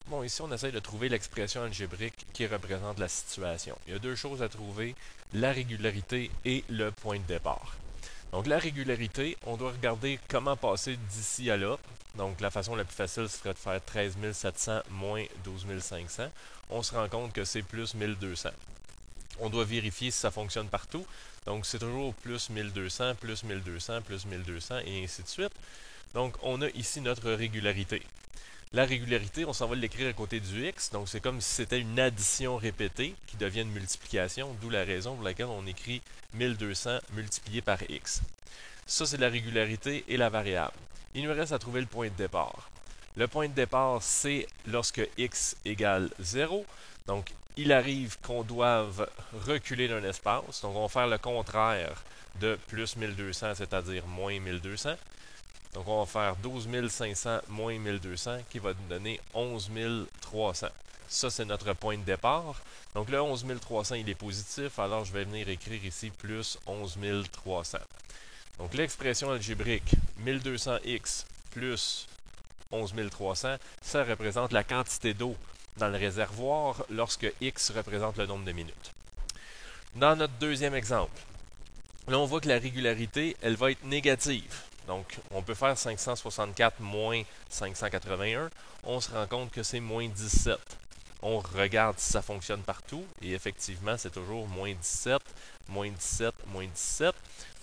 Bon, ici, on essaye de trouver l'expression algébrique qui représente la situation. Il y a deux choses à trouver, la régularité et le point de départ. Donc, la régularité, on doit regarder comment passer d'ici à là. Donc, la façon la plus facile serait de faire 13 700 moins 12 500. On se rend compte que c'est plus 1200. On doit vérifier si ça fonctionne partout. Donc, c'est toujours plus 1200, plus 1200, plus 1200, et ainsi de suite. Donc, on a ici notre régularité. La régularité, on s'en va l'écrire à côté du x, donc c'est comme si c'était une addition répétée qui devient une multiplication, d'où la raison pour laquelle on écrit 1200 multiplié par x. Ça, c'est la régularité et la variable. Il nous reste à trouver le point de départ. Le point de départ, c'est lorsque x égale 0. Donc, il arrive qu'on doive reculer d'un espace. Donc, on va faire le contraire de plus 1200, c'est-à-dire moins 1200. Donc, on va faire 12 500 moins 1200 qui va nous donner 11 300. Ça, c'est notre point de départ. Donc, le 11 300, il est positif. Alors, je vais venir écrire ici plus 11 300. Donc, l'expression algébrique 1200x plus 11 300, ça représente la quantité d'eau dans le réservoir lorsque x représente le nombre de minutes. Dans notre deuxième exemple, là, on voit que la régularité, elle va être négative. Donc, on peut faire 564 moins 581. On se rend compte que c'est moins 17. On regarde si ça fonctionne partout. Et effectivement, c'est toujours moins 17, moins 17, moins 17.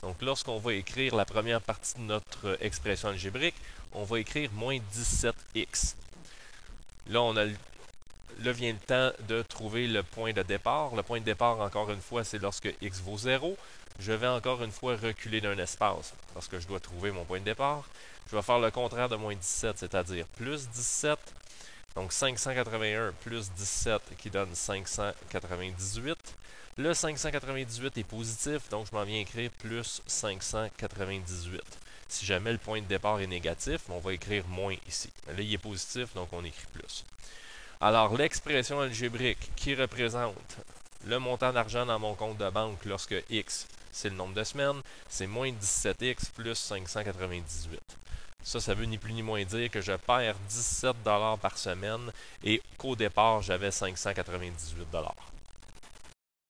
Donc, lorsqu'on va écrire la première partie de notre expression algébrique, on va écrire moins 17x. Là, vient le temps de trouver le point de départ. Le point de départ, encore une fois, c'est lorsque x vaut 0. Je vais encore une fois reculer d'un espace parce que je dois trouver mon point de départ. Je vais faire le contraire de moins 17, c'est-à-dire plus 17. Donc 581 plus 17 qui donne 598. Le 598 est positif, donc je m'en viens écrire plus 598. Si jamais le point de départ est négatif, on va écrire moins ici. Là, il est positif, donc on écrit plus. Alors, l'expression algébrique qui représente le montant d'argent dans mon compte de banque lorsque x, c'est le nombre de semaines, c'est moins 17x plus 598. Ça veut ni plus ni moins dire que je perds 17 $ par semaine et qu'au départ, j'avais 598 $.